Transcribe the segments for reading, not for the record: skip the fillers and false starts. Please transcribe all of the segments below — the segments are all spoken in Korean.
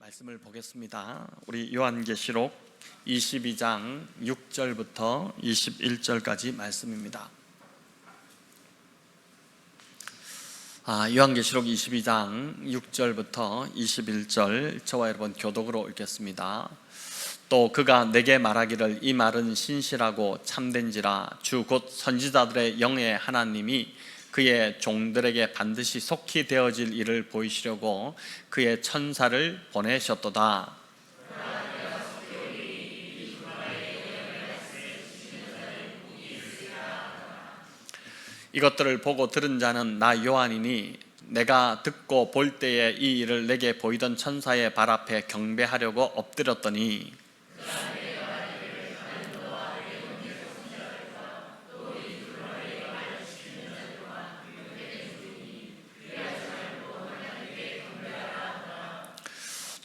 말씀을 보겠습니다. 우리 요한계시록 22장 6절부터 21절까지 말씀입니다. 요한계시록 22장 6절부터 21절 저와 여러분 교독으로 읽겠습니다. 또 그가 내게 말하기를 이 말은 신실하고 참된지라 주 곧 선지자들의 영의 하나님이 그의 종들에게 반드시 속히 되어질 일을 보이시려고 그의 천사를 보내셨도다. 이것들을 보고 들은 자는 나 요한이니 내가 듣고 볼 때에 이 일을 내게 보이던 천사의 발 앞에 경배하려고 엎드렸더니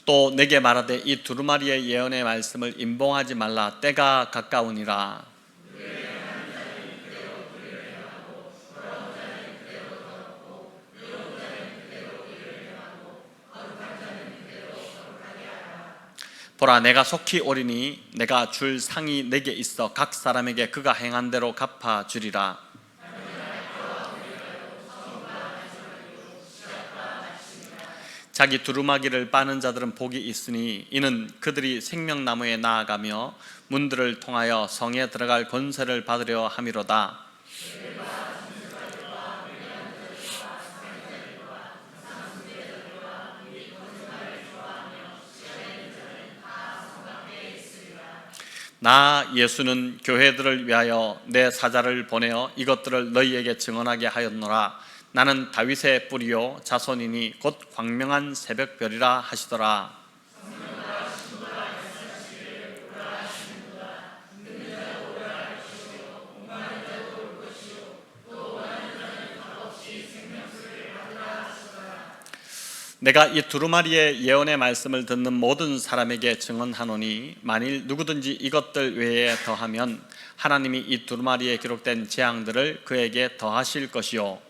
또 내게 말하되 이 두루마리의 예언의 말씀을 임봉하지 말라. 때가 가까우니라. 보라, 내가 속히 오리니 내가 줄 상이 내게 있어 각 사람에게 그가 행한 대로 갚아 주리라. 자기 두루마기를 빠는 자들은 복이 있으니 이는 그들이 생명나무에 나아가며 문들을 통하여 성에 들어갈 권세를 받으려 함이로다. 나 예수는 교회들을 위하여 내 사자를 보내어 이것들을 너희에게 증언하게 하였노라. 나는 다윗의 뿌리요 자손이니 곧 광명한 새벽별이라 하시더라. 내가 이 두루마리의 예언의 말씀을 듣는 모든 사람에게 증언하노니 만일 누구든지 이것들 외에 더하면 하나님이 이 두루마리에 기록된 재앙들을 그에게 더하실 것이요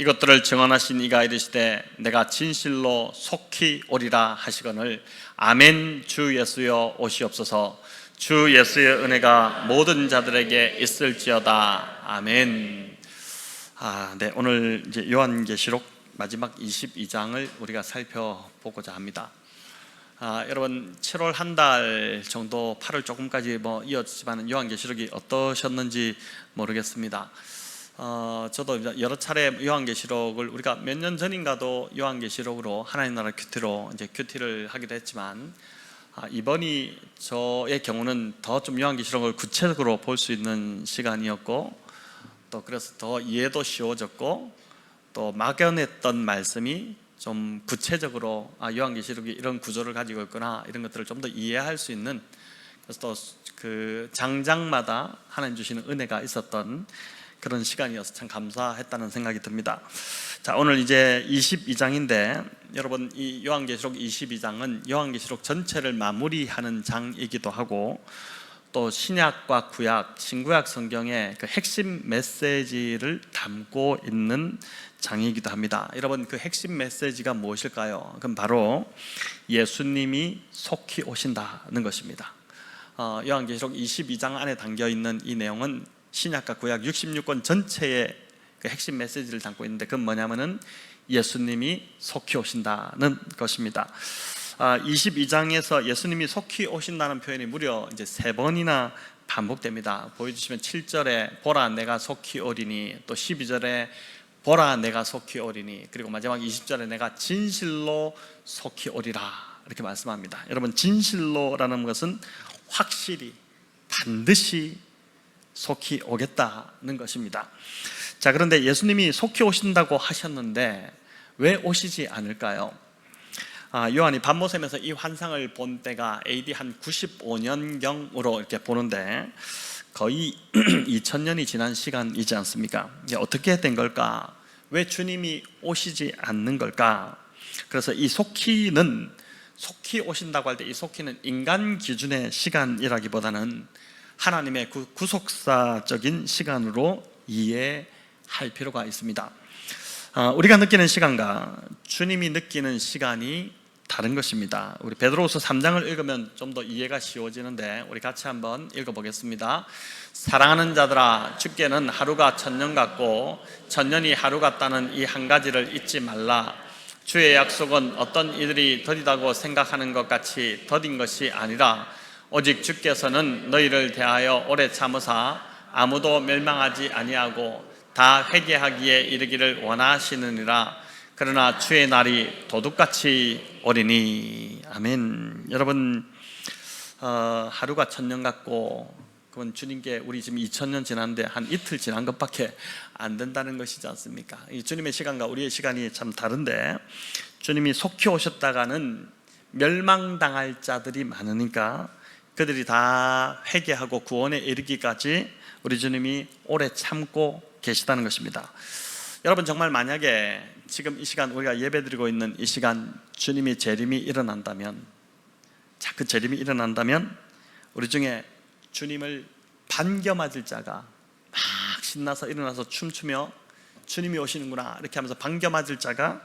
이것들을 증언하신 이가 이르시되 내가 진실로 속히 오리라 하시거늘 아멘. 주 예수여 오시옵소서. 주 예수의 은혜가 모든 자들에게 있을지어다. 아멘. 네, 오늘 이제 요한계시록 마지막 22장을 우리가 살펴보고자 합니다. 여러분 7월 한 달 정도 8월 조금까지 이어지지만 요한계시록이 어떠셨는지 모르겠습니다. 저도 여러 차례 요한계시록을 우리가 몇 년 전인가도 요한계시록으로 하나님 나라 큐티로 이제 큐티를 하기도 했지만 이번이 저의 경우는 더 좀 요한계시록을 구체적으로 볼 수 있는 시간이었고 또 그래서 더 이해도 쉬워졌고 또 막연했던 말씀이 좀 구체적으로 요한계시록이 이런 구조를 가지고 있구나 이런 것들을 좀 더 이해할 수 있는 그래서 또 그 장장마다 하나님 주시는 은혜가 있었던 그런 시간이어서 참 감사했다는 생각이 듭니다. 자, 오늘 이제 22장인데 여러분 이 요한계시록 22장은 요한계시록 전체를 마무리하는 장이기도 하고 또 신약과 구약, 신구약 성경의 그 핵심 메시지를 담고 있는 장이기도 합니다. 여러분 그 핵심 메시지가 무엇일까요? 그럼 바로 예수님이 속히 오신다는 것입니다. 요한계시록 22장 안에 담겨있는 이 내용은 신약과 구약 66권 전체의 그 핵심 메시지를 담고 있는데 그건 뭐냐면은 예수님이 속히 오신다는 것입니다. 22장에서 예수님이 속히 오신다는 표현이 무려 이제 3번이나 반복됩니다. 보여주시면 7절에 보라 내가 속히 오리니, 또 12절에 보라 내가 속히 오리니, 그리고 마지막 20절에 내가 진실로 속히 오리라 이렇게 말씀합니다. 여러분 진실로라는 것은 확실히 반드시 속히 오겠다는 것입니다. 자, 그런데 예수님이 속히 오신다고 하셨는데 왜 오시지 않을까요? 요한이 반모셈에서 이 환상을 본 때가 AD 한 95년경으로 이렇게 보는데 거의 2000년이 지난 시간이지 않습니까? 어떻게 된 걸까? 왜 주님이 오시지 않는 걸까? 그래서 이 속히는 속히 오신다고 할 때 이 속히는 인간 기준의 시간이라기보다는 하나님의 구속사적인 시간으로 이해할 필요가 있습니다. 우리가 느끼는 시간과 주님이 느끼는 시간이 다른 것입니다. 우리 베드로후서 3장을 읽으면 좀 더 이해가 쉬워지는데 우리 같이 한번 읽어보겠습니다. 사랑하는 자들아, 주께는 하루가 천년 같고 천년이 하루 같다는 이 한 가지를 잊지 말라. 주의 약속은 어떤 이들이 더디다고 생각하는 것 같이 더딘 것이 아니라 오직 주께서는 너희를 대하여 오래 참으사 아무도 멸망하지 아니하고 다 회개하기에 이르기를 원하시느니라. 그러나 주의 날이 도둑같이 오리니. 아멘. 여러분, 하루가 천년 같고 그건 주님께 우리 지금 2000년 지났는데 한 이틀 지난 것밖에 안 된다는 것이지 않습니까? 이 주님의 시간과 우리의 시간이 참 다른데, 주님이 속히 오셨다가는 멸망당할 자들이 많으니까 그들이 다 회개하고 구원에 이르기까지 우리 주님이 오래 참고 계시다는 것입니다. 여러분, 정말 만약에 지금 이 시간 우리가 예배드리고 있는 이 시간 주님이 재림이 일어난다면, 그 재림이 일어난다면 우리 중에 주님을 반겨맞을 자가 막 신나서 일어나서 춤추며 주님이 오시는구나 이렇게 하면서 반겨맞을 자가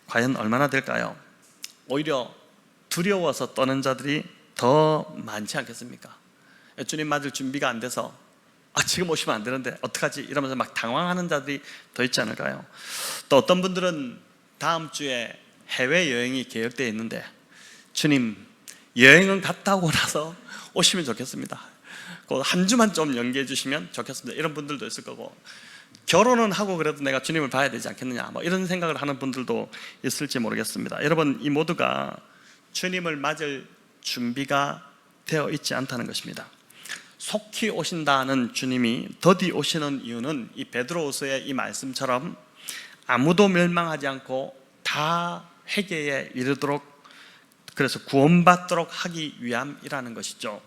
과연 얼마나 될까요? 오히려 두려워서 떠는 자들이 더 많지 않겠습니까? 주님 맞을 준비가 안 돼서 지금 오시면 안 되는데 어떡하지? 이러면서 막 당황하는 자들이 더 있지 않을까요? 또 어떤 분들은 다음 주에 해외여행이 계획되어 있는데 주님, 여행은 갔다 오고 나서 오시면 좋겠습니다. 한 주만 좀 연기해 주시면 좋겠습니다. 이런 분들도 있을 거고, 결혼은 하고 그래도 내가 주님을 봐야 되지 않겠느냐 이런 생각을 하는 분들도 있을지 모르겠습니다. 여러분, 이 모두가 주님을 맞을 준비가 되어 있지 않다는 것입니다. 속히 오신다는 주님이 더디 오시는 이유는 이 베드로후서의 이 말씀처럼 아무도 멸망하지 않고 다 회개에 이르도록, 그래서 구원받도록 하기 위함이라는 것이죠.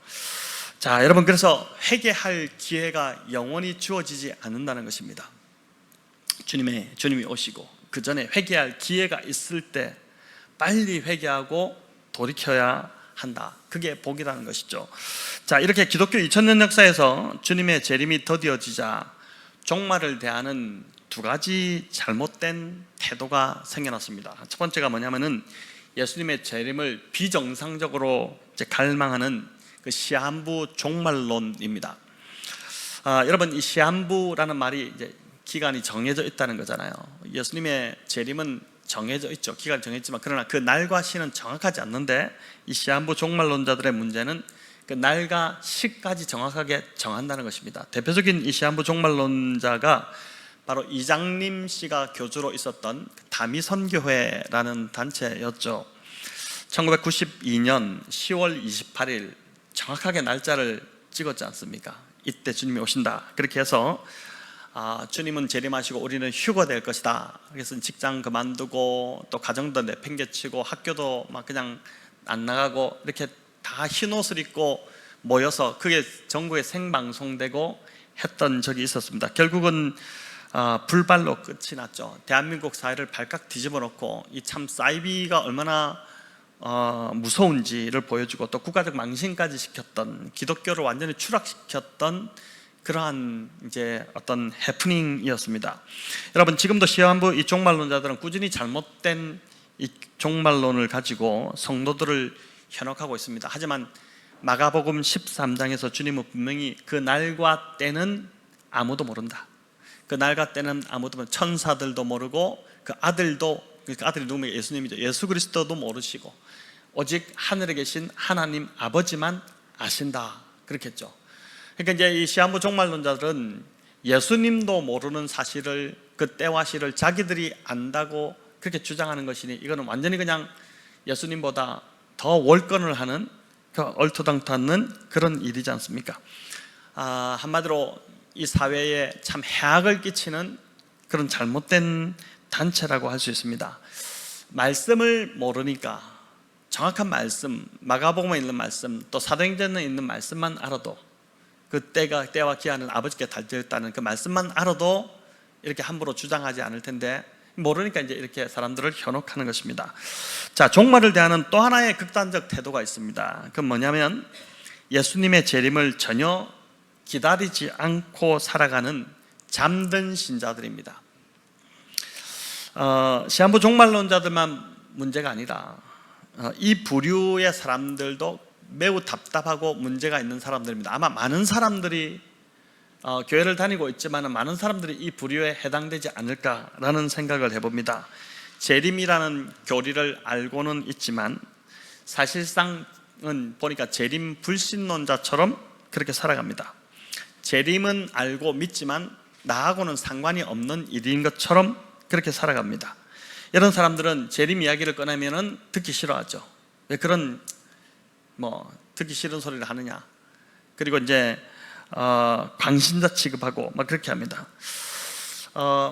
자, 여러분, 그래서 회개할 기회가 영원히 주어지지 않는다는 것입니다. 주님이 오시고 그 전에 회개할 기회가 있을 때 빨리 회개하고 돌이켜야 한다. 그게 복이라는 것이죠. 자, 이렇게 기독교 2000년 역사에서 주님의 재림이 더디어지자 종말을 대하는 두 가지 잘못된 태도가 생겨났습니다. 첫 번째가 뭐냐면은 예수님의 재림을 비정상적으로 갈망하는 그 시한부 종말론입니다. 여러분, 이 시한부라는 말이 이제 기간이 정해져 있다는 거잖아요. 예수님의 재림은 정해져 있죠. 기간이 정해졌지만 그러나 그 날과 시는 정확하지 않는데, 이 시한부 종말론자들의 문제는 그 날과 시까지 정확하게 정한다는 것입니다. 대표적인 이 시한부 종말론자가 바로 이장림 씨가 교주로 있었던 다미선교회라는 단체였죠. 1992년 10월 28일 정확하게 날짜를 찍었지 않습니까? 이때 주님이 오신다. 그렇게 해서 주님은 재림하시고 우리는 휴거될 것이다. 그래서 직장 그만두고 또 가정도 내팽개치고 학교도 막 그냥 안 나가고 이렇게 다 흰 옷을 입고 모여서 그게 전국에 생방송되고 했던 적이 있었습니다. 결국은 불발로 끝이 났죠. 대한민국 사회를 발칵 뒤집어 놓고 이 참 사이비가 얼마나 무서운지를 보여주고 또 국가적 망신까지 시켰던, 기독교를 완전히 추락시켰던 그러한 이제 어떤 해프닝이었습니다. 여러분, 지금도 시한부 이 종말론자들은 꾸준히 잘못된 이 종말론을 가지고 성도들을 현혹하고 있습니다. 하지만 마가복음 13장에서 주님은 분명히 그 날과 때는 아무도 모른다. 그 날과 때는 아무도 모르고, 천사들도 모르고 그 아들도, 그 아들이 누구면 예수님이죠. 예수 그리스도도 모르시고 오직 하늘에 계신 하나님 아버지만 아신다. 그렇겠죠. 그러니까 이제 이 시한부 종말론자들은 예수님도 모르는 사실을, 그 때와 시를 자기들이 안다고 그렇게 주장하는 것이니 이거는 완전히 그냥 예수님보다 더 월권을 하는 얼토당토않는 그런 일이지 않습니까? 한마디로 이 사회에 참 해악을 끼치는 그런 잘못된 단체라고 할 수 있습니다. 말씀을 모르니까 정확한 말씀, 마가복음에 있는 말씀, 또 사도행전에 있는 말씀만 알아도, 그 때와 기한은 아버지께 달려있다는 그 말씀만 알아도 이렇게 함부로 주장하지 않을 텐데, 모르니까 이제 이렇게 사람들을 현혹하는 것입니다. 자, 종말을 대하는 또 하나의 극단적 태도가 있습니다. 그건 뭐냐면 예수님의 재림을 전혀 기다리지 않고 살아가는 잠든 신자들입니다. 시한부 종말론자들만 문제가 아니라 이 부류의 사람들도 매우 답답하고 문제가 있는 사람들입니다. 아마 많은 사람들이 교회를 다니고 있지만 많은 사람들이 이 부류에 해당되지 않을까라는 생각을 해봅니다. 재림이라는 교리를 알고는 있지만 사실상은 보니까 재림 불신론자처럼 그렇게 살아갑니다. 재림은 알고 믿지만 나하고는 상관이 없는 일인 것처럼 그렇게 살아갑니다. 이런 사람들은 재림 이야기를 꺼내면은 듣기 싫어하죠. 왜 그런 듣기 싫은 소리를 하느냐. 그리고 이제 광신자 취급하고 막 그렇게 합니다.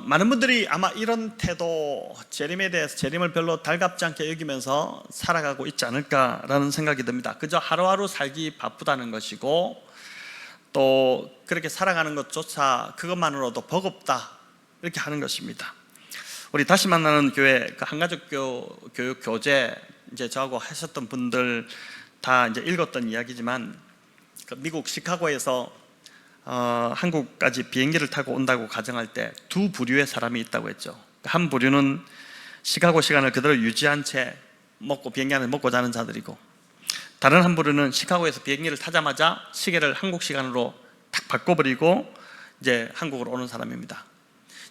많은 분들이 아마 이런 태도, 재림에 대해서 재림을 별로 달갑지 않게 여기면서 살아가고 있지 않을까라는 생각이 듭니다. 그저 하루하루 살기 바쁘다는 것이고 또 그렇게 살아가는 것조차 그것만으로도 버겁다 이렇게 하는 것입니다. 우리 다시 만나는 교회 그 한가족 교육 교재 이제 저하고 하셨던 분들 다 이제 읽었던 이야기지만 그 미국 시카고에서 한국까지 비행기를 타고 온다고 가정할 때 두 부류의 사람이 있다고 했죠. 한 부류는 시카고 시간을 그대로 유지한 채 비행기 안에 먹고 자는 자들이고, 다른 한 부류는 시카고에서 비행기를 타자마자 시계를 한국 시간으로 딱 바꿔버리고 이제 한국으로 오는 사람입니다.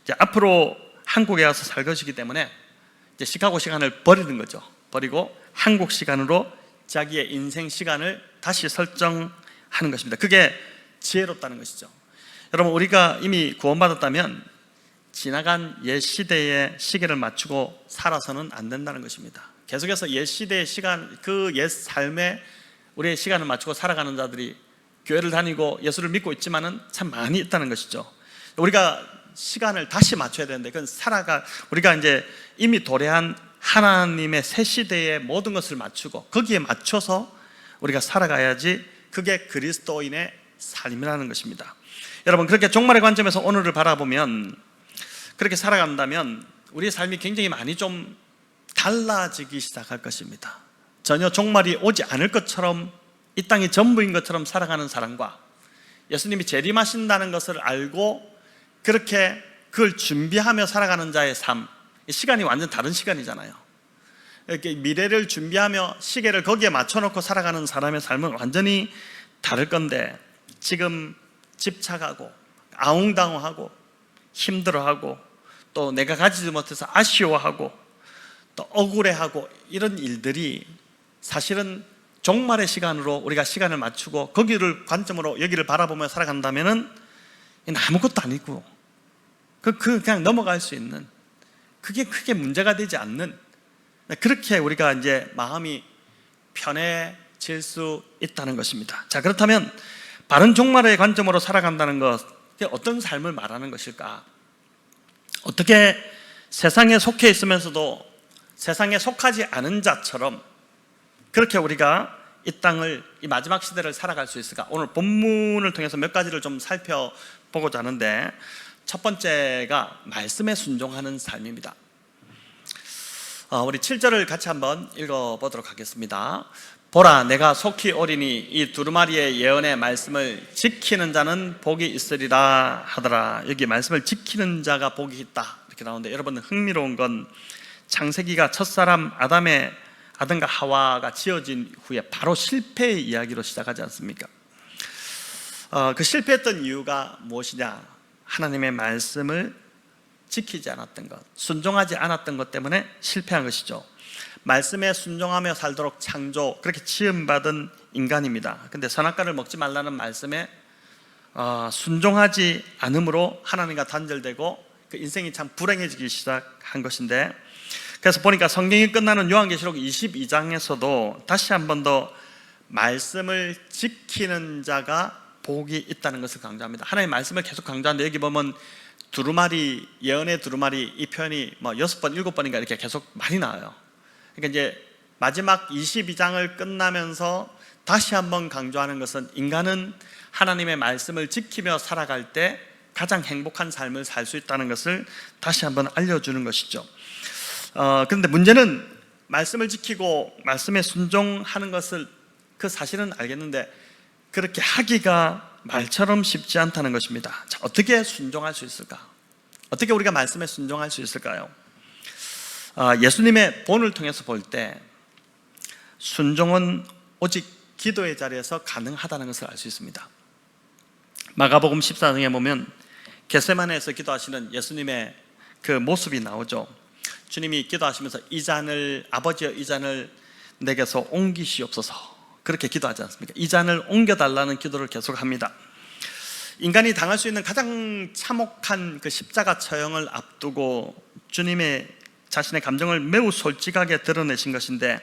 이제 앞으로 한국에 와서 살 것이기 때문에 이제 시카고 시간을 버리는 거죠. 버리고 한국 시간으로 자기의 인생 시간을 다시 설정하는 것입니다. 그게 지혜롭다는 것이죠. 여러분, 우리가 이미 구원받았다면 지나간 옛 시대의 시계를 맞추고 살아서는 안 된다는 것입니다. 계속해서 옛 시대의 시간, 그 옛 삶에 우리의 시간을 맞추고 살아가는 자들이 교회를 다니고 예수를 믿고 있지만은 참 많이 있다는 것이죠. 우리가 시간을 다시 맞춰야 되는데 그건 우리가 이제 이미 도래한 하나님의 새 시대의 모든 것을 맞추고 거기에 맞춰서 우리가 살아가야지 그게 그리스도인의 삶이라는 것입니다. 여러분, 그렇게 종말의 관점에서 오늘을 바라보면, 그렇게 살아간다면 우리의 삶이 굉장히 많이 좀 달라지기 시작할 것입니다. 전혀 종말이 오지 않을 것처럼, 이 땅이 전부인 것처럼 살아가는 사람과 예수님이 재림하신다는 것을 알고 그렇게 그걸 준비하며 살아가는 자의 삶, 시간이 완전 다른 시간이잖아요. 이렇게 미래를 준비하며 시계를 거기에 맞춰놓고 살아가는 사람의 삶은 완전히 다를 건데, 지금 집착하고 아웅다웅하고 힘들어하고 또 내가 가지지 못해서 아쉬워하고 또 억울해하고 이런 일들이 사실은 종말의 시간으로 우리가 시간을 맞추고 거기를 관점으로 여기를 바라보며 살아간다면은 아무것도 아니고 그냥 넘어갈 수 있는, 그게 크게 문제가 되지 않는, 그렇게 우리가 이제 마음이 편해질 수 있다는 것입니다. 자, 그렇다면 바른 종말의 관점으로 살아간다는 것, 어떤 삶을 말하는 것일까? 어떻게 세상에 속해 있으면서도 세상에 속하지 않은 자처럼 그렇게 우리가 이 땅을, 이 마지막 시대를 살아갈 수 있을까? 오늘 본문을 통해서 몇 가지를 좀 살펴보고자 하는데, 첫 번째가 말씀에 순종하는 삶입니다. 우리 7절을 같이 한번 읽어보도록 하겠습니다. 보라, 내가 속히 오리니 이 두루마리의 예언의 말씀을 지키는 자는 복이 있으리라 하더라. 여기 말씀을 지키는 자가 복이 있다 이렇게 나오는데, 여러분 흥미로운 건 창세기가 첫사람 아담과 하와가 지어진 후에 바로 실패의 이야기로 시작하지 않습니까? 그 실패했던 이유가 무엇이냐? 하나님의 말씀을 지키지 않았던 것, 순종하지 않았던 것 때문에 실패한 것이죠. 말씀에 순종하며 살도록 그렇게 지음받은 인간입니다. 근데 선악과를 먹지 말라는 말씀에 순종하지 않음으로 하나님과 단절되고 그 인생이 참 불행해지기 시작한 것인데, 그래서 보니까 성경이 끝나는 요한계시록 22장에서도 다시 한 번 더 말씀을 지키는 자가 복이 있다는 것을 강조합니다. 하나님의 말씀을 계속 강조하는데, 여기 보면 두루마리, 예언의 두루마리, 이 표현이 6번, 7번인가 이렇게 계속 많이 나와요. 그러니까 이제 마지막 22장을 끝나면서 다시 한번 강조하는 것은, 인간은 하나님의 말씀을 지키며 살아갈 때 가장 행복한 삶을 살 수 있다는 것을 다시 한번 알려주는 것이죠. 그런데 문제는 말씀을 지키고 말씀에 순종하는 것을 그 사실은 알겠는데 그렇게 하기가 말처럼 쉽지 않다는 것입니다. 자, 어떻게 순종할 수 있을까? 어떻게 우리가 말씀에 순종할 수 있을까요? 예수님의 본을 통해서 볼 때 순종은 오직 기도의 자리에서 가능하다는 것을 알 수 있습니다. 마가복음 14장에 보면 겟세마네에서 기도하시는 예수님의 그 모습이 나오죠. 주님이 기도하시면서 아버지여 이 잔을 내게서 옮기시옵소서, 그렇게 기도하지 않습니까? 이 잔을 옮겨달라는 기도를 계속합니다. 인간이 당할 수 있는 가장 참혹한 그 십자가 처형을 앞두고 주님의 자신의 감정을 매우 솔직하게 드러내신 것인데,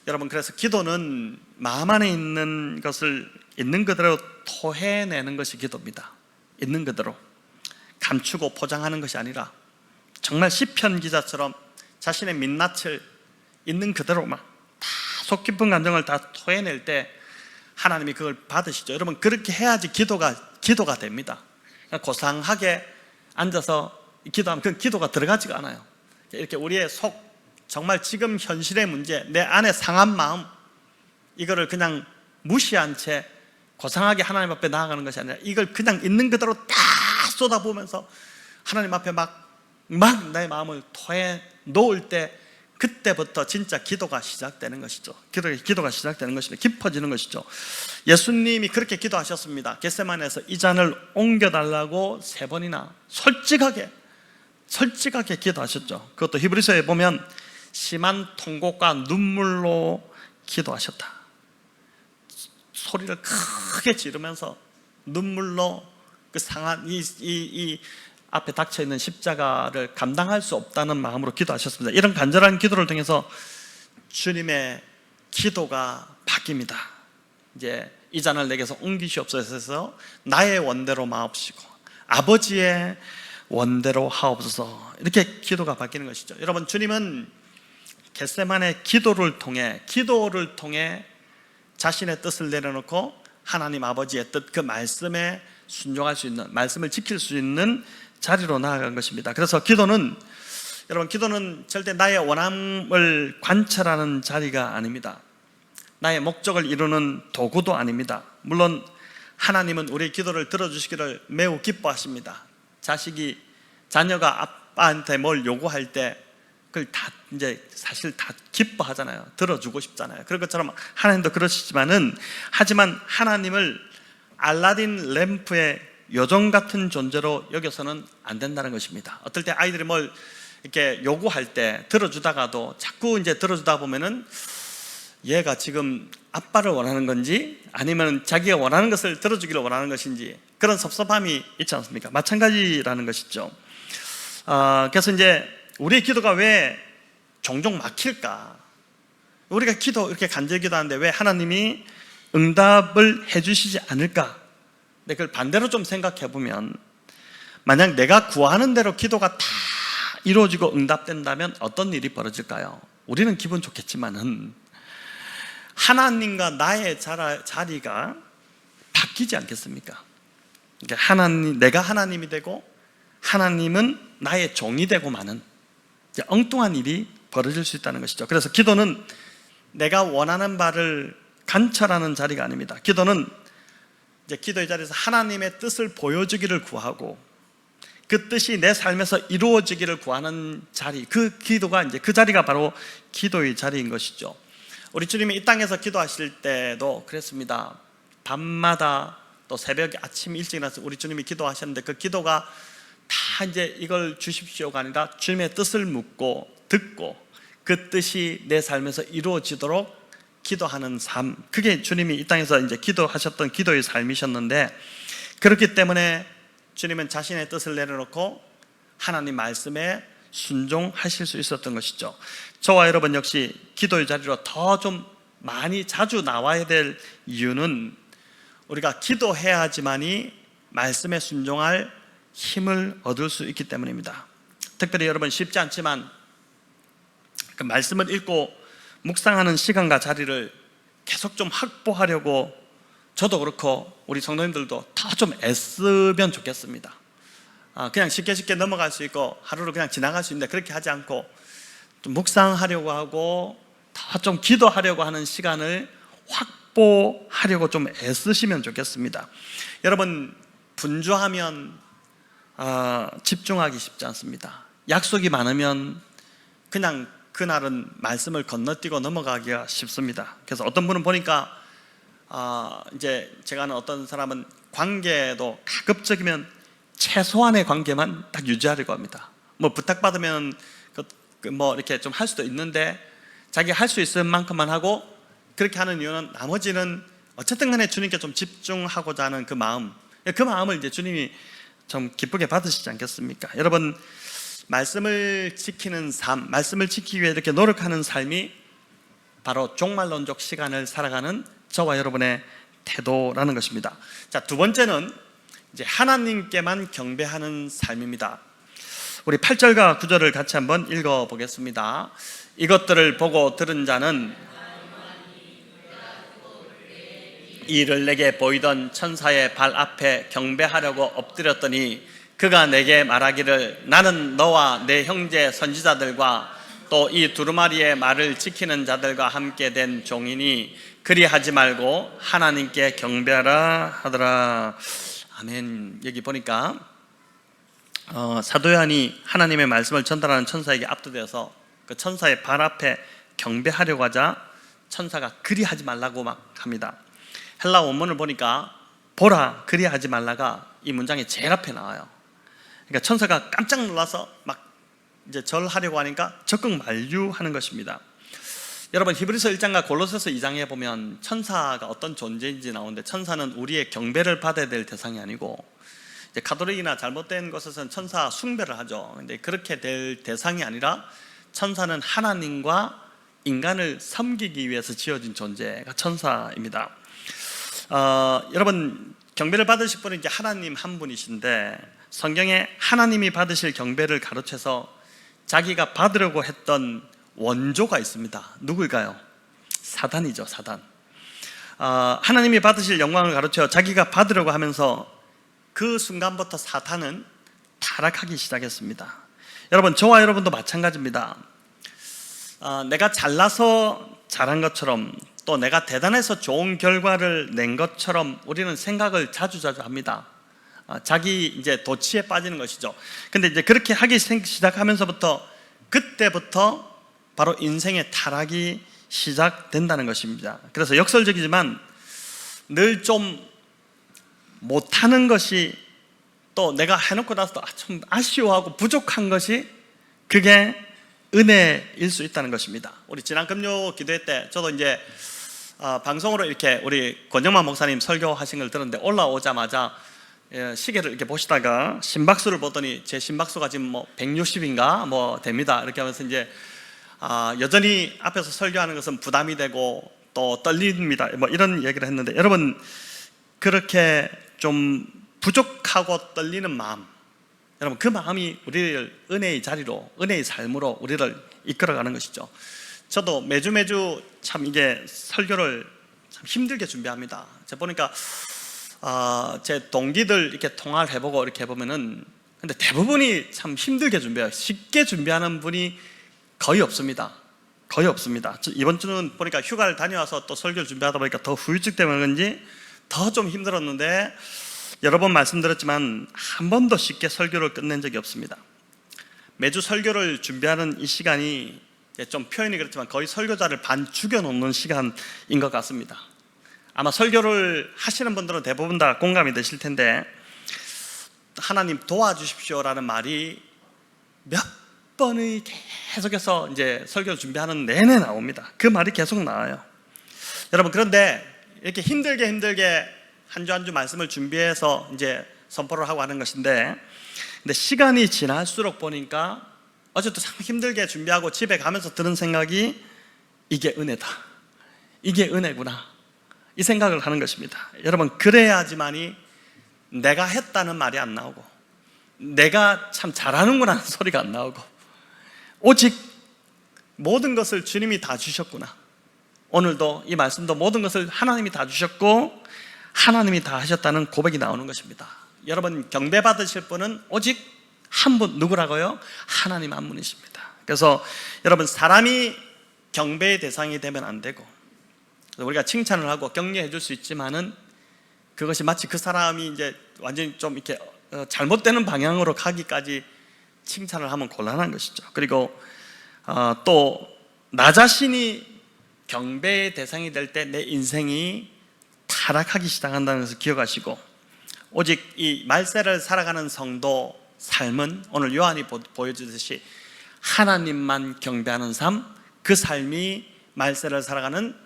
여러분, 그래서 기도는 마음 안에 있는 것을 있는 그대로 토해내는 것이 기도입니다. 있는 그대로 감추고 포장하는 것이 아니라 정말 시편 기자처럼 자신의 민낯을 있는 그대로 막 다 속 깊은 감정을 다 토해낼 때 하나님이 그걸 받으시죠. 여러분, 그렇게 해야지 기도가 됩니다. 고상하게 앉아서 기도하면 그 기도가 들어가지가 않아요. 이렇게 우리의 속, 정말 지금 현실의 문제, 내 안에 상한 마음, 이거를 그냥 무시한 채 고상하게 하나님 앞에 나아가는 것이 아니라 이걸 그냥 있는 그대로 딱 쏟아부으면서 하나님 앞에 막 나의 마음을 토해 놓을 때, 그때부터 진짜 기도가 시작되는 것이죠. 기도가 시작되는 것이죠. 깊어지는 것이죠. 예수님이 그렇게 기도하셨습니다. 겟세마네에서 이 잔을 옮겨달라고 3번이나 솔직하게 기도하셨죠. 그것도 히브리서에 보면 심한 통곡과 눈물로 기도하셨다. 소리를 크게 지르면서 눈물로 그 상한 이 앞에 닥쳐있는 십자가를 감당할 수 없다는 마음으로 기도하셨습니다. 이런 간절한 기도를 통해서 주님의 기도가 바뀝니다. 이제 이 잔을 내게서 옮기시옵소서 해서 나의 원대로 마옵시고 아버지의 원대로 하옵소서, 이렇게 기도가 바뀌는 것이죠. 여러분, 주님은 겟세마네 기도를 통해 자신의 뜻을 내려놓고 하나님 아버지의 뜻, 그 말씀에 순종할 수 있는, 말씀을 지킬 수 있는 자리로 나아간 것입니다. 그래서 기도는 절대 나의 원함을 관찰하는 자리가 아닙니다. 나의 목적을 이루는 도구도 아닙니다. 물론 하나님은 우리의 기도를 들어주시기를 매우 기뻐하십니다. 자녀가 아빠한테 뭘 요구할 때 그걸 사실 다 기뻐하잖아요. 들어주고 싶잖아요. 그런 것처럼 하나님도 그러시지만은, 하지만 하나님을 알라딘 램프의 요정 같은 존재로 여겨서는 안 된다는 것입니다. 어떨 때 아이들이 뭘 이렇게 요구할 때 들어주다가도 자꾸 이제 들어주다 보면은 얘가 지금 아빠를 원하는 건지 아니면 자기가 원하는 것을 들어주기를 원하는 것인지 그런 섭섭함이 있지 않습니까? 마찬가지라는 것이죠. 그래서 이제 우리의 기도가 왜 종종 막힐까? 우리가 이렇게 간절히 기도하는데 왜 하나님이 응답을 해주시지 않을까? 근데 그걸 반대로 좀 생각해 보면, 만약 내가 구하는 대로 기도가 다 이루어지고 응답된다면 어떤 일이 벌어질까요? 우리는 기분 좋겠지만은 하나님과 나의 자리가 바뀌지 않겠습니까? 그러니까 내가 하나님이 되고 하나님은 나의 종이 되고 마는 엉뚱한 일이 벌어질 수 있다는 것이죠. 그래서 기도는 내가 원하는 바를 관철하는 자리가 아닙니다. 기도는 이제 기도의 자리에서 하나님의 뜻을 보여주기를 구하고 그 뜻이 내 삶에서 이루어지기를 구하는 자리, 그 기도가 이제 그 자리가 바로 기도의 자리인 것이죠. 우리 주님이 이 땅에서 기도하실 때도 그랬습니다. 밤마다 또 새벽에 아침 일찍 일어나서 우리 주님이 기도하셨는데 그 기도가 다 이제 이걸 주십시오가 아니라 주님의 뜻을 묻고 듣고 그 뜻이 내 삶에서 이루어지도록 기도하는 삶, 그게 주님이 이 땅에서 이제 기도하셨던 기도의 삶이셨는데, 그렇기 때문에 주님은 자신의 뜻을 내려놓고 하나님 말씀에 순종하실 수 있었던 것이죠. 저와 여러분 역시 기도의 자리로 더 좀 많이 자주 나와야 될 이유는 우리가 기도해야지만이 말씀에 순종할 힘을 얻을 수 있기 때문입니다. 특별히 여러분 쉽지 않지만 그 말씀을 읽고 묵상하는 시간과 자리를 계속 좀 확보하려고 저도 그렇고 우리 성도님들도 더 좀 애쓰면 좋겠습니다. 그냥 쉽게 넘어갈 수 있고 하루를 그냥 지나갈 수 있는데 그렇게 하지 않고 좀 묵상하려고 하고 더 좀 기도하려고 하는 시간을 확보하려고 좀 애쓰시면 좋겠습니다. 여러분, 분주하면 집중하기 쉽지 않습니다. 약속이 많으면 그냥 그날은 말씀을 건너뛰고 넘어가기가 쉽습니다. 그래서 어떤 분은 보니까 이제 제가 아는 어떤 사람은 관계도 가급적이면 최소한의 관계만 딱 유지하려고 합니다. 뭐 부탁받으면 뭐 이렇게 좀 할 수도 있는데 자기가 할 수 있을 만큼만 하고, 그렇게 하는 이유는 나머지는 어쨌든 간에 주님께 좀 집중하고자 하는 그 마음을 이제 주님이 좀 기쁘게 받으시지 않겠습니까? 여러분, 말씀을 지키는 삶, 말씀을 지키기 위해 이렇게 노력하는 삶이 바로 종말론적 시간을 살아가는 저와 여러분의 태도라는 것입니다. 자, 두 번째는 이제 하나님께만 경배하는 삶입니다. 우리 8절과 9절을 같이 한번 읽어보겠습니다. 이것들을 보고 들은 자는 이를 내게 보이던 천사의 발 앞에 경배하려고 엎드렸더니 그가 내게 말하기를 나는 너와 내 형제 선지자들과 또 이 두루마리의 말을 지키는 자들과 함께 된 종이니 그리하지 말고 하나님께 경배하라 하더라. 아멘. 여기 보니까 사도 요한이 하나님의 말씀을 전달하는 천사에게 압도되어서 그 천사의 발 앞에 경배하려고 하자 천사가 그리하지 말라고 막 합니다. 헬라 원문을 보니까 보라 그리하지 말라가 이 문장이 제일 앞에 나와요. 그러니까 천사가 깜짝 놀라서 막 이제 절하려고 하니까 적극 만류하는 것입니다. 여러분, 히브리서 1장과 골로새서 2장에 보면 천사가 어떤 존재인지 나오는데, 천사는 우리의 경배를 받아야 될 대상이 아니고, 이제 가톨릭이나 잘못된 곳에서는 천사 숭배를 하죠. 근데 그렇게 될 대상이 아니라 천사는 하나님과 인간을 섬기기 위해서 지어진 존재가 천사입니다. 여러분, 경배를 받으실 분은 이제 하나님 한 분이신데, 성경에 하나님이 받으실 경배를 가로채서 자기가 받으려고 했던 원조가 있습니다. 누구일까요? 사단이죠, 사단. 하나님이 받으실 영광을 가로쳐 자기가 받으려고 하면서 그 순간부터 사탄은 타락하기 시작했습니다. 여러분, 저와 여러분도 마찬가지입니다. 내가 잘나서 잘한 것처럼, 또 내가 대단해서 좋은 결과를 낸 것처럼 우리는 생각을 자주 합니다. 자기 이제 도취에 빠지는 것이죠. 근데 이제 그렇게 하기 시작하면서부터, 그때부터 바로 인생의 타락이 시작된다는 것입니다. 그래서 역설적이지만 늘 좀 못하는 것이, 또 내가 해놓고 나서 좀 아쉬워하고 부족한 것이, 그게 은혜일 수 있다는 것입니다. 우리 지난 금요 기도회 때 저도 이제 방송으로 이렇게 우리 권영만 목사님 설교하신 걸 들었는데, 올라오자마자 시계를 이렇게 보시다가 심박수를 보더니 제 심박수가 지금 뭐 160인가 뭐 됩니다. 이렇게 하면서 이제 여전히 앞에서 설교하는 것은 부담이 되고 또 떨립니다, 뭐 이런 얘기를 했는데, 여러분, 그렇게 좀 부족하고 떨리는 마음, 여러분, 그 마음이 우리를 은혜의 자리로, 은혜의 삶으로 우리를 이끌어가는 것이죠. 저도 매주 참 이게 설교를 참 힘들게 준비합니다. 제가 보니까 제 동기들 이렇게 통화를 해보고 이렇게 해보면은, 근데 대부분이 참 힘들게 준비해요. 쉽게 준비하는 분이 거의 없습니다. 거의 없습니다. 이번 주는 보니까 휴가를 다녀와서 또 설교를 준비하다 보니까 더 후유증 때문에 그런지 더 좀 힘들었는데, 여러 번 말씀드렸지만 한 번도 쉽게 설교를 끝낸 적이 없습니다. 매주 설교를 준비하는 이 시간이 좀 표현이 그렇지만 거의 설교자를 반 죽여놓는 시간인 것 같습니다. 아마 설교를 하시는 분들은 대부분 다 공감이 되실 텐데, 하나님 도와주십시오라는 말이 몇 번의 계속해서 이제 설교를 준비하는 내내 나옵니다. 그 말이 계속 나와요. 여러분, 그런데 이렇게 힘들게 한 주 한 주 말씀을 준비해서 이제 선포를 하고 하는 것인데, 근데 시간이 지날수록 보니까 어제도 참 힘들게 준비하고 집에 가면서 드는 생각이, 이게 은혜다, 이게 은혜구나, 이 생각을 하는 것입니다. 여러분, 그래야지만이 내가 했다는 말이 안 나오고, 내가 참 잘하는구나 하는 소리가 안 나오고, 오직 모든 것을 주님이 다 주셨구나, 오늘도 이 말씀도 모든 것을 하나님이 다 주셨고 하나님이 다 하셨다는 고백이 나오는 것입니다. 여러분 경배 받으실 분은 오직 한 분, 누구라고요? 하나님 한 분이십니다. 그래서 여러분 사람이 경배의 대상이 되면 안 되고, 우리가 칭찬을 하고 격려해 줄 수 있지만은 그것이 마치 그 사람이 이제 완전히 좀 이렇게 잘못되는 방향으로 가기까지 칭찬을 하면 곤란한 것이죠. 그리고 또 나 자신이 경배의 대상이 될 때 내 인생이 타락하기 시작한다는 것을 기억하시고, 오직 이 말세를 살아가는 성도 삶은 오늘 요한이 보여주듯이 하나님만 경배하는 삶, 그 삶이 말세를 살아가는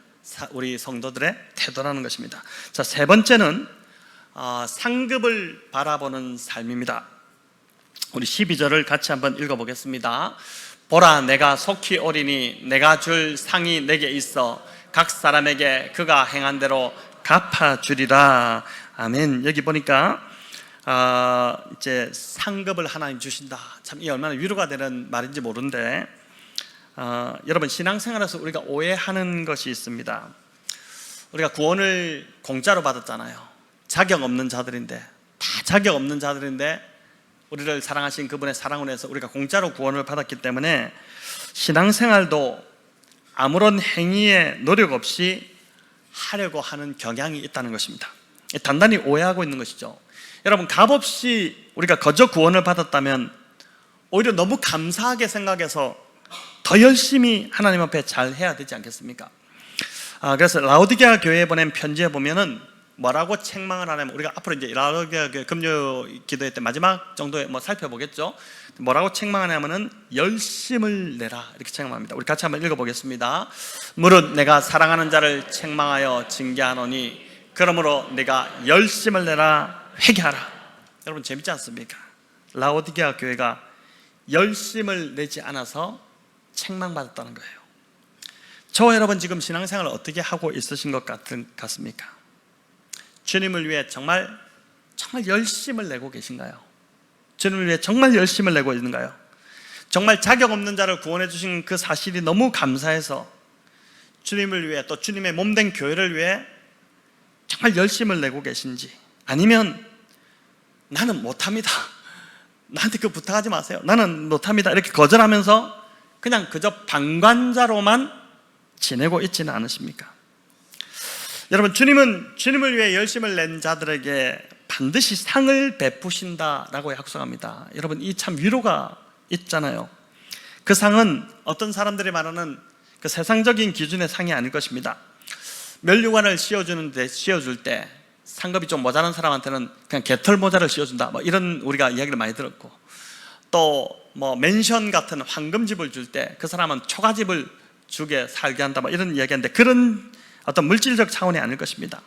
우리 성도들의 태도라는 것입니다. 자, 세 번째는 상급을 바라보는 삶입니다. 우리 12절을 같이 한번 읽어보겠습니다. 보라, 내가 속히 오리니 내가 줄 상이 내게 있어 각 사람에게 그가 행한 대로 갚아주리라. 아멘. 여기 보니까 이제 상급을 하나님 주신다. 참 이 얼마나 위로가 되는 말인지 모르는데, 여러분 신앙생활에서 우리가 오해하는 것이 있습니다. 우리가 구원을 공짜로 받았잖아요. 자격 없는 자들인데, 다 자격 없는 자들인데 우리를 사랑하신 그분의 사랑을 해서 우리가 공짜로 구원을 받았기 때문에 신앙생활도 아무런 행위에 노력 없이 하려고 하는 경향이 있다는 것입니다. 단단히 오해하고 있는 것이죠. 여러분 값없이 우리가 거저 구원을 받았다면 오히려 너무 감사하게 생각해서 더 열심히 하나님 앞에 잘 해야 되지 않겠습니까? 그래서 라오디게아 교회에 보낸 편지에 보면은 뭐라고 책망을 하냐면, 우리가 앞으로 이제 라오디게아 교회 금요 기도회 때 마지막 정도에 뭐 살펴보겠죠. 뭐라고 책망하냐면은 열심을 내라, 이렇게 책망합니다. 우리 같이 한번 읽어보겠습니다. 무릇 내가 사랑하는 자를 책망하여 징계하노니 그러므로 내가 열심을 내라, 회개하라. 여러분 재밌지 않습니까? 라오디게아 교회가 열심을 내지 않아서 책망받았다는 거예요. 저와 여러분 지금 신앙생활을 어떻게 하고 있으신 것 같습니까? 주님을 위해 정말 열심을 내고 계신가요? 주님을 위해 정말 열심을 내고 있는가요? 정말 자격 없는 자를 구원해 주신 그 사실이 너무 감사해서 주님을 위해, 또 주님의 몸된 교회를 위해 정말 열심을 내고 계신지, 아니면 나는 못합니다, 나한테 그 부탁하지 마세요, 나는 못합니다, 이렇게 거절하면서 그냥 그저 방관자로만 지내고 있지는 않으십니까? 여러분 주님은 주님을 위해 열심을 낸 자들에게 반드시 상을 베푸신다라고 약속합니다. 여러분 이 참 위로가 있잖아요. 그 상은 어떤 사람들이 말하는 그 세상적인 기준의 상이 아닐 것입니다. 면류관을 씌워줄 때 상급이 좀 모자란 사람한테는 그냥 개털 모자를 씌워준다, 뭐 이런 우리가 이야기를 많이 들었고, 또 뭐 맨션 같은 황금집을 줄 때 그 사람은 초가집을 주게 살게 한다, 뭐 이런 이야기인데, 그런 어떤 물질적 차원이 아닐 것입니다.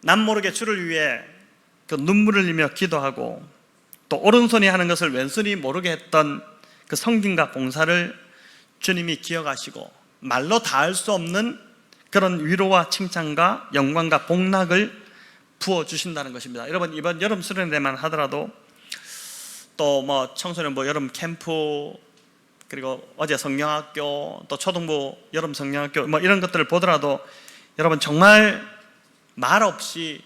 남 모르게 주를 위해 그 눈물을 흘리며 기도하고, 또 오른손이 하는 것을 왼손이 모르게 했던 그 섬김과 봉사를 주님이 기억하시고 말로 다 할 수 없는 그런 위로와 칭찬과 영광과 복락을 부어주신다는 것입니다. 여러분 이번 여름 수련회만 하더라도, 또 뭐 청소년 여름 캠프, 그리고 어제 성령학교, 또 초등부 여름 성령학교, 뭐 이런 것들을 보더라도 여러분 정말 말 없이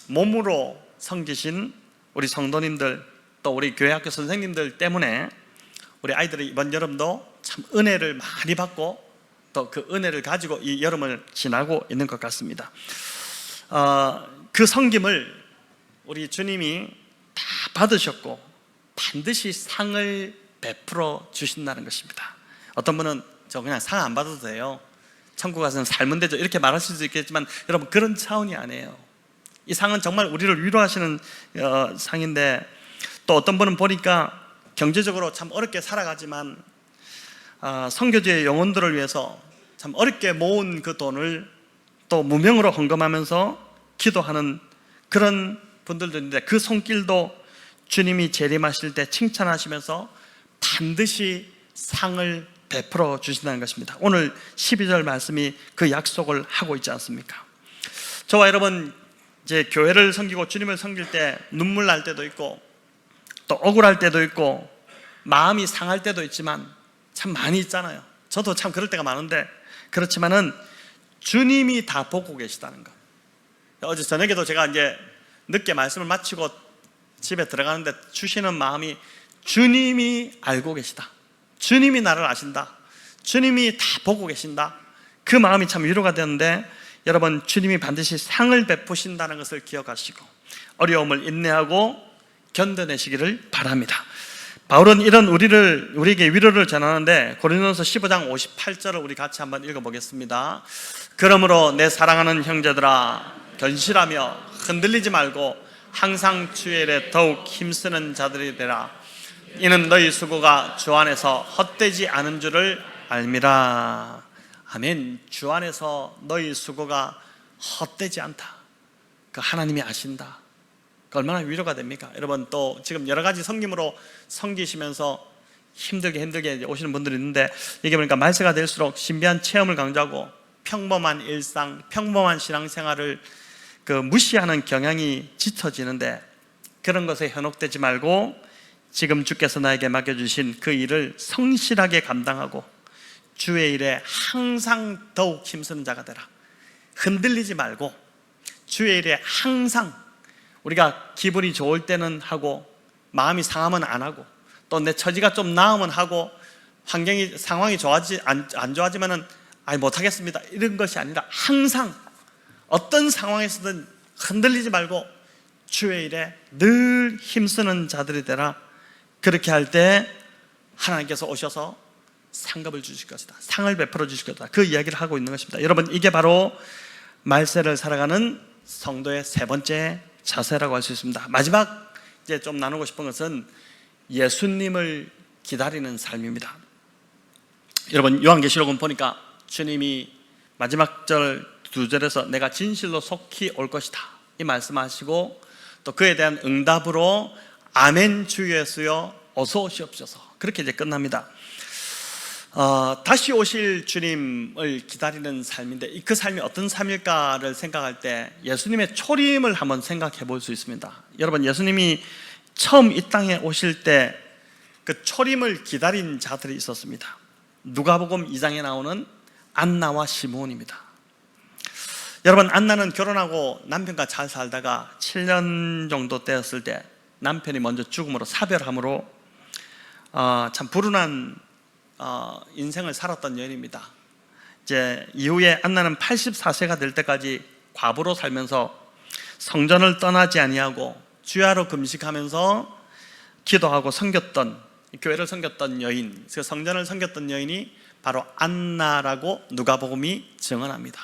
몸으로 섬기신 우리 성도님들, 또 우리 교회학교 선생님들 때문에 우리 아이들이 이번 여름도 참 은혜를 많이 받고 또 그 은혜를 가지고 이 여름을 지나고 있는 것 같습니다. 그 섬김을 우리 주님이 다 받으셨고 반드시 상을 베풀어 주신다는 것입니다. 어떤 분은 저 그냥 상 안 받아도 돼요, 천국 가서는 살면 되죠, 이렇게 말하실 수도 있겠지만 여러분 그런 차원이 아니에요. 이 상은 정말 우리를 위로하시는 상인데, 또 어떤 분은 보니까 경제적으로 참 어렵게 살아가지만 선교지의 영혼들을 위해서 참 어렵게 모은 그 돈을 또 무명으로 헌금하면서 기도하는 그런 분들도 있는데, 그 손길도 주님이 재림하실 때 칭찬하시면서 반드시 상을 베풀어 주신다는 것입니다. 오늘 12절 말씀이 그 약속을 하고 있지 않습니까? 저와 여러분 이제 교회를 섬기고 주님을 섬길 때 눈물 날 때도 있고, 또 억울할 때도 있고, 마음이 상할 때도 있지만 참 많이 있잖아요. 저도 참 그럴 때가 많은데, 그렇지만은 주님이 다 보고 계시다는 것. 어제 저녁에도 제가 이제 늦게 말씀을 마치고 집에 들어가는데 주시는 마음이 주님이 알고 계시다, 주님이 나를 아신다, 주님이 다 보고 계신다. 그 마음이 참 위로가 되는데, 여러분, 주님이 반드시 상을 베푸신다는 것을 기억하시고 어려움을 인내하고 견뎌내시기를 바랍니다. 바울은 이런 우리에게 위로를 전하는데, 고린도서 15장 58절을 우리 같이 한번 읽어보겠습니다. 그러므로 내 사랑하는 형제들아, 견실하며 흔들리지 말고 항상 주의 일에 더욱 힘쓰는 자들이 되라. 이는 너희 수고가 주 안에서 헛되지 않은 줄을 알미라. 아멘. 주 안에서 너희 수고가 헛되지 않다, 그 하나님이 아신다. 그 얼마나 위로가 됩니까? 여러분, 또 지금 여러 가지 섬김으로 섬기시면서 힘들게 오시는 분들이 있는데, 이게 보니까 말세가 될수록 신비한 체험을 강조하고 평범한 일상, 평범한 신앙생활을 무시하는 경향이 짙어지는데, 그런 것에 현혹되지 말고 지금 주께서 나에게 맡겨주신 그 일을 성실하게 감당하고 주의 일에 항상 더욱 힘쓰는 자가 되라. 흔들리지 말고 주의 일에 항상, 우리가 기분이 좋을 때는 하고 마음이 상하면 안 하고, 또 내 처지가 좀 나으면 하고, 상황이 안 좋아지면은 못하겠습니다, 이런 것이 아니라 항상 어떤 상황에서든 흔들리지 말고 주의 일에 늘 힘쓰는 자들이 되라. 그렇게 할 때 하나님께서 오셔서 상급을 주실 것이다, 상을 베풀어 주실 것이다, 그 이야기를 하고 있는 것입니다. 여러분, 이게 바로 말세를 살아가는 성도의 세 번째 자세라고 할 수 있습니다. 마지막 이제 좀 나누고 싶은 것은 예수님을 기다리는 삶입니다. 여러분, 요한계시록은 보니까 주님이 마지막 절 2절에서 내가 진실로 속히 올 것이다, 이 말씀하시고, 또 그에 대한 응답으로 아멘 주 예수여 어서 오시옵소서, 그렇게 이제 끝납니다. 다시 오실 주님을 기다리는 삶인데, 그 삶이 어떤 삶일까를 생각할 때 예수님의 초림을 한번 생각해 볼 수 있습니다. 여러분, 예수님이 처음 이 땅에 오실 때 그 초림을 기다린 자들이 있었습니다. 누가복음 2장에 나오는 안나와 시므온입니다. 여러분, 안나는 결혼하고 남편과 잘 살다가 7년 정도 되었을 때 남편이 먼저 죽음으로 사별함으로 참 불운한 인생을 살았던 여인입니다. 이제 이후에 안나는 84세가 될 때까지 과부로 살면서 성전을 떠나지 아니하고 주야로 금식하면서 기도하고 교회를 섬겼던 여인, 그 성전을 섬겼던 여인이 바로 안나라고 누가복음이 증언합니다.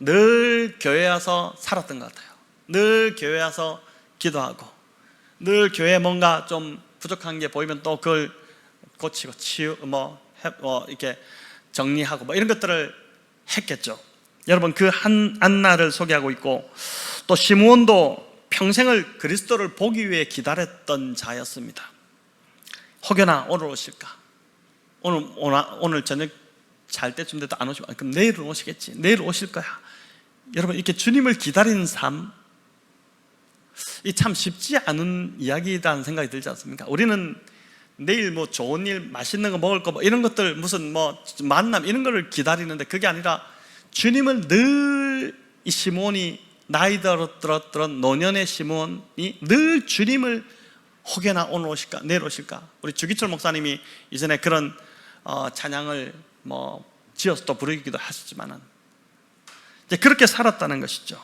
늘 교회에 와서 살았던 것 같아요. 늘 교회에 와서 기도하고, 늘 교회에 뭔가 좀 부족한 게 보이면 또 그걸 고치고 이렇게 정리하고 이런 것들을 했겠죠. 여러분, 그 안나를 소개하고 있고, 또 시므온도 평생을 그리스도를 보기 위해 기다렸던 자였습니다. 혹여나 오늘 오실까? 오늘 저녁 잘 때쯤 돼도 안 오시면, 그럼 내일은 오시겠지, 내일 오실 거야. 여러분, 이렇게 주님을 기다리는 삶, 이 참 쉽지 않은 이야기라는 생각이 들지 않습니까? 우리는 내일 좋은 일, 맛있는 거 먹을 거 이런 것들, 무슨 만남 이런 거를 기다리는데, 그게 아니라 주님을 늘, 이 시몬이 나이 들었던 노년의 시몬이 늘 주님을 혹여나 오늘 오실까, 내일 오실까. 우리 주기철 목사님이 이전에 그런 찬양을 지어서 또 부르기도 하셨지만은 이제 그렇게 살았다는 것이죠.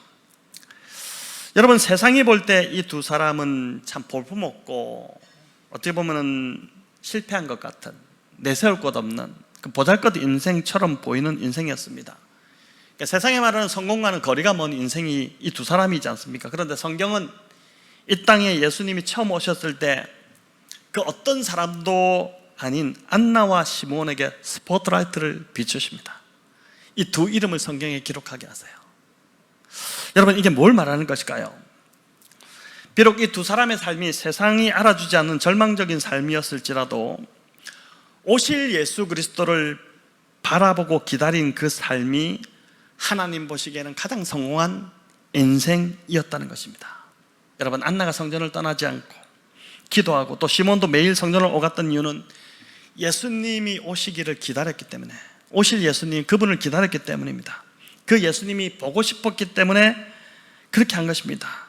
여러분, 세상이 볼 때 이 두 사람은 참 볼품없고 어떻게 보면은 실패한 것 같은, 내세울 것 없는 보잘것 인생처럼 보이는 인생이었습니다. 그러니까 세상에 말하는 성공과는 거리가 먼 인생이 이 두 사람이지 않습니까? 그런데 성경은 이 땅에 예수님이 처음 오셨을 때 그 어떤 사람도 아닌 안나와 시몬에게 스포트라이트를 비추십니다. 이 두 이름을 성경에 기록하게 하세요. 여러분, 이게 뭘 말하는 것일까요? 비록 이 두 사람의 삶이 세상이 알아주지 않는 절망적인 삶이었을지라도 오실 예수 그리스도를 바라보고 기다린 그 삶이 하나님 보시기에는 가장 성공한 인생이었다는 것입니다. 여러분, 안나가 성전을 떠나지 않고 기도하고, 또 시몬도 매일 성전을 오갔던 이유는 예수님이 오시기를 기다렸기 때문에, 오실 예수님, 그분을 기다렸기 때문입니다. 그 예수님이 보고 싶었기 때문에 그렇게 한 것입니다.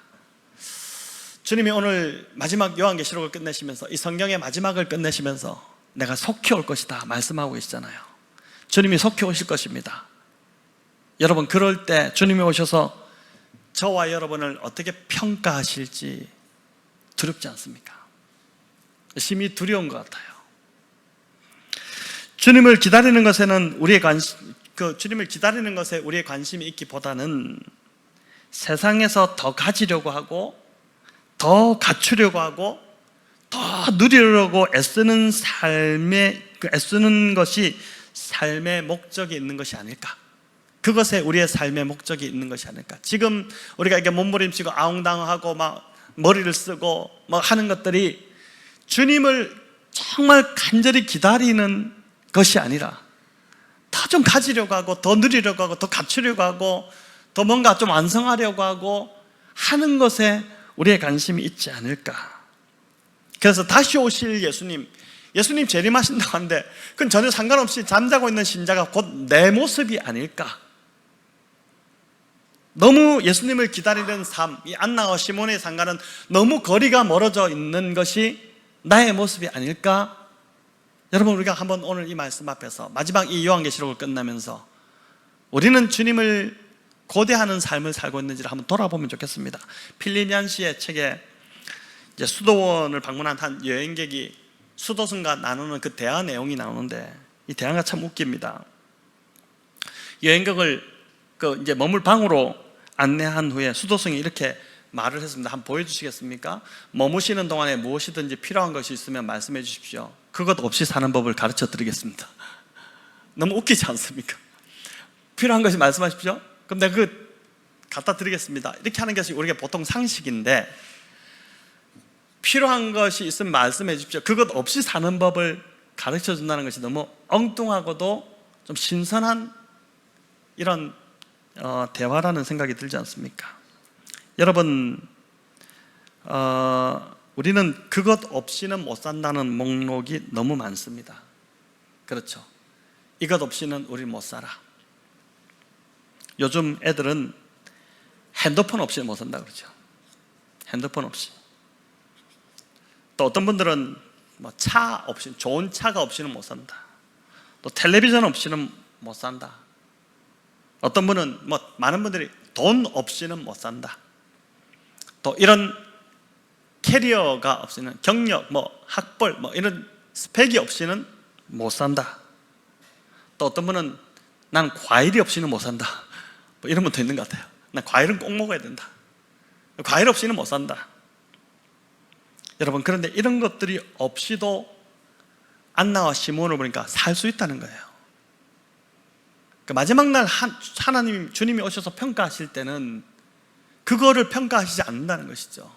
주님이 오늘 마지막 요한계시록을 끝내시면서, 이 성경의 마지막을 끝내시면서 내가 속히 올 것이다 말씀하고 계시잖아요. 주님이 속히 오실 것입니다. 여러분, 그럴 때 주님이 오셔서 저와 여러분을 어떻게 평가하실지 두렵지 않습니까? 심히 두려운 것 같아요. 주님을 기다리는 것에는 주님을 기다리는 것에 우리의 관심이 있기보다는 세상에서 더 가지려고 하고, 더 갖추려고 하고, 더 누리려고 애쓰는 애쓰는 것이 삶의 목적이 있는 것이 아닐까? 그것에 우리의 삶의 목적이 있는 것이 아닐까? 지금 우리가 이렇게 몸부림치고 아웅다웅하고 막 머리를 쓰고 막 하는 것들이 주님을 정말 간절히 기다리는 것이 아니라 더 좀 가지려고 하고, 더 누리려고 하고, 더 갖추려고 하고, 더 뭔가 좀 완성하려고 하고 하는 것에 우리의 관심이 있지 않을까? 그래서 다시 오실 예수님 재림하신다고 하는데 그건 전혀 상관없이 잠자고 있는 신자가 곧 내 모습이 아닐까? 너무 예수님을 기다리는 삶, 이 안나와 시몬의 상과는 너무 거리가 멀어져 있는 것이 나의 모습이 아닐까? 여러분, 우리가 한번 오늘 이 말씀 앞에서 마지막 이 요한계시록을 끝나면서 우리는 주님을 고대하는 삶을 살고 있는지를 한번 돌아보면 좋겠습니다. 필리니안 씨의 책에 이제 수도원을 방문한 한 여행객이 수도승과 나누는 그 대화 내용이 나오는데, 이 대화가 참 웃깁니다. 여행객을 이제 머물 방으로 안내한 후에 수도승이 이렇게 말을 했습니다. 한번 보여주시겠습니까? 머무시는 동안에 무엇이든지 필요한 것이 있으면 말씀해 주십시오. 그것 없이 사는 법을 가르쳐 드리겠습니다. 너무 웃기지 않습니까? 필요한 것이 말씀하십시오. 그럼 내가 갖다 드리겠습니다. 이렇게 하는 것이 우리가 보통 상식인데, 필요한 것이 있으면 말씀해 주십시오. 그것 없이 사는 법을 가르쳐 준다는 것이 너무 엉뚱하고도 좀 신선한 이런 대화라는 생각이 들지 않습니까? 여러분, 우리는 그것 없이는 못 산다는 목록이 너무 많습니다. 그렇죠? 이것 없이는 우리 못 살아. 요즘 애들은 핸드폰 없이는 못 산다 그러죠. 핸드폰 없이. 또 어떤 분들은 차 없이, 좋은 차가 없이는 못 산다. 또 텔레비전 없이는 못 산다. 어떤 분은 많은 분들이 돈 없이는 못 산다. 또 이런 캐리어가 없이는, 경력, 학벌, 이런 스펙이 없이는 못 산다. 또 어떤 분은 난 과일이 없이는 못 산다. 이런 분도 있는 것 같아요. 난 과일은 꼭 먹어야 된다. 과일 없이는 못 산다. 여러분, 그런데 이런 것들이 없이도 안나와 시몬을 보니까 살 수 있다는 거예요. 마지막 날 주님이 오셔서 평가하실 때는 그거를 평가하시지 않는다는 것이죠.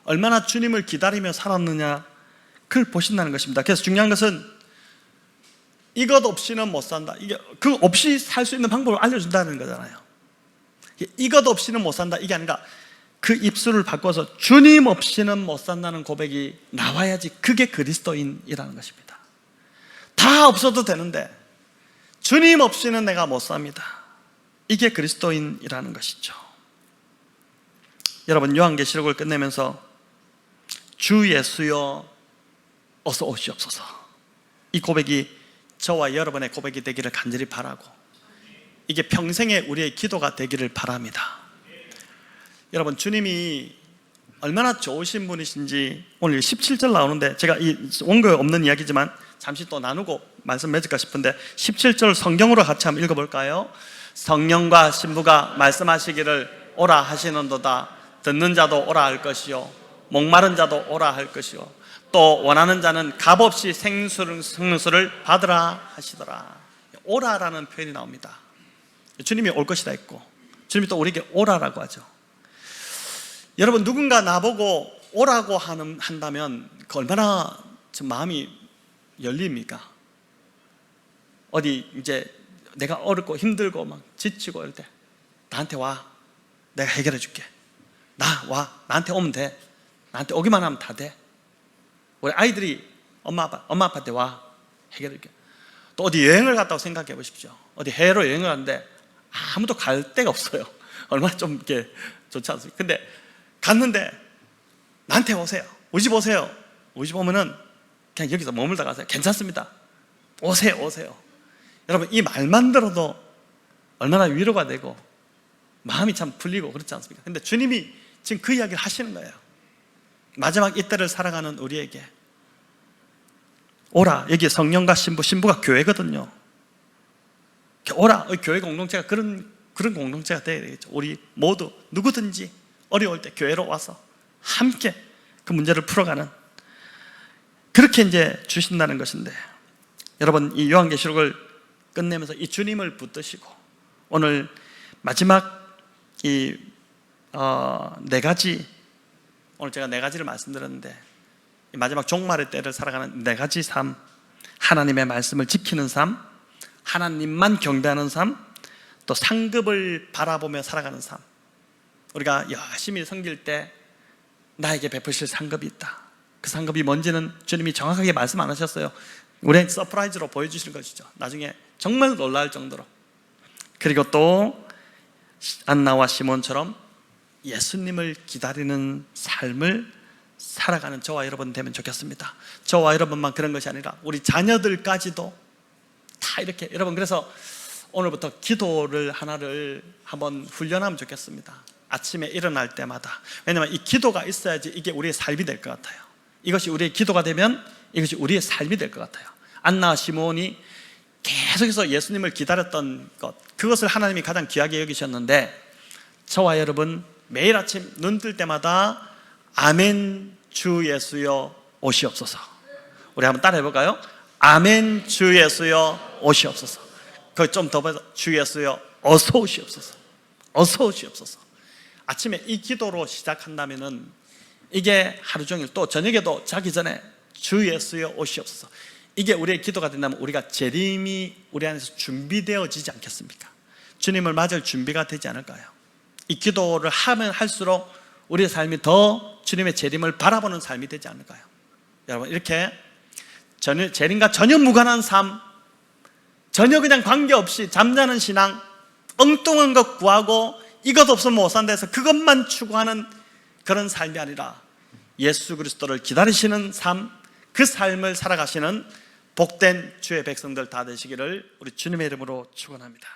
얼마나 주님을 기다리며 살았느냐, 그걸 보신다는 것입니다. 그래서 중요한 것은 이것 없이는 못 산다. 그 없이 살 수 있는 방법을 알려준다는 거잖아요. 이것 없이는 못 산다, 이게 아니라 그 입술을 바꿔서 주님 없이는 못 산다는 고백이 나와야지 그게 그리스도인이라는 것입니다. 다 없어도 되는데 주님 없이는 내가 못 삽니다. 이게 그리스도인이라는 것이죠. 여러분, 요한계시록을 끝내면서 주 예수여 어서 오시옵소서, 이 고백이 저와 여러분의 고백이 되기를 간절히 바라고, 이게 평생의 우리의 기도가 되기를 바랍니다. 여러분, 주님이 얼마나 좋으신 분이신지 오늘 17절 나오는데, 제가 이 원고에 없는 이야기지만 잠시 또 나누고 말씀 맺을까 싶은데 17절 성경으로 같이 한번 읽어볼까요? 성령과 신부가 말씀하시기를 오라 하시는도다. 듣는 자도 오라 할 것이요, 목마른 자도 오라 할 것이요, 또 원하는 자는 값없이 생수를 받으라 하시더라. 오라라는 표현이 나옵니다. 주님이 올 것이다 했고, 주님이 또 우리에게 오라라고 하죠. 여러분, 누군가 나보고 오라고 한다면 그 얼마나 좀 마음이 열립니까? 어디 이제 내가 어렵고 힘들고 막 지치고 이럴 때 나한테 와, 내가 해결해 줄게. 나한테 오면 돼. 나한테 오기만 하면 다 돼. 우리 아이들이 엄마 아빠한테 와, 해결해 줄게. 또 어디 여행을 갔다고 생각해 보십시오. 어디 해외로 여행을 갔는데 아무도 갈 데가 없어요. 얼마나 좀 이렇게 좋지 않습니까? 근데 갔는데 나한테 오세요. 우리 집 오세요. 우리 집 오면은 그냥 여기서 머물다 가세요. 괜찮습니다. 오세요, 오세요. 여러분, 이 말만 들어도 얼마나 위로가 되고 마음이 참 풀리고 그렇지 않습니까? 근데 주님이 지금 그 이야기를 하시는 거예요. 마지막 이때를 살아가는 우리에게 오라. 여기 성령과 신부가 교회거든요. 오라. 교회 공동체가 그런 공동체가 되어야 되겠죠. 우리 모두 누구든지 어려울 때 교회로 와서 함께 그 문제를 풀어가는, 그렇게 이제 주신다는 것인데, 여러분, 이 요한계시록을 끝내면서 이 주님을 붙드시고 오늘 마지막 이 네 가지, 오늘 제가 네 가지를 말씀드렸는데, 마지막 종말의 때를 살아가는 네 가지 삶, 하나님의 말씀을 지키는 삶, 하나님만 경배하는 삶, 또 상급을 바라보며 살아가는 삶. 우리가 열심히 섬길 때 나에게 베푸실 상급이 있다. 그 상급이 뭔지는 주님이 정확하게 말씀 안 하셨어요. 우리에게 서프라이즈로 보여주시는 것이죠. 나중에 정말 놀랄 정도로. 그리고 또 안나와 시몬처럼 예수님을 기다리는 삶을 살아가는 저와 여러분 되면 좋겠습니다. 저와 여러분만 그런 것이 아니라 우리 자녀들까지도 다 이렇게. 여러분, 그래서 오늘부터 기도를 하나를 한번 훈련하면 좋겠습니다. 아침에 일어날 때마다. 왜냐하면 이 기도가 있어야지 이게 우리의 삶이 될 것 같아요. 이것이 우리의 기도가 되면 이것이 우리의 삶이 될 것 같아요. 안나와 시몬이 계속해서 예수님을 기다렸던 것, 그것을 하나님이 가장 귀하게 여기셨는데, 저와 여러분 매일 아침 눈 뜰 때마다 아멘 주 예수여 오시옵소서. 우리 한번 따라 해볼까요? 아멘 주 예수여 오시옵소서. 그걸 좀 더 봐서 주 예수여 어서 오시옵소서. 어서 오시옵소서. 아침에 이 기도로 시작한다면은 이게 하루 종일, 또 저녁에도 자기 전에 주 예수여 오시옵소서. 이게 우리의 기도가 된다면 우리가 재림이 우리 안에서 준비되어지지 않겠습니까? 주님을 맞을 준비가 되지 않을까요? 이 기도를 하면 할수록 우리의 삶이 더 주님의 재림을 바라보는 삶이 되지 않을까요? 여러분, 이렇게 재림과 전혀 무관한 삶, 전혀 그냥 관계없이 잠자는 신앙, 엉뚱한 것 구하고 이것 없으면 못 산다 해서 그것만 추구하는 그런 삶이 아니라 예수 그리스도를 기다리시는 삶, 그 삶을 살아가시는 복된 주의 백성들 다 되시기를 우리 주님의 이름으로 축원합니다.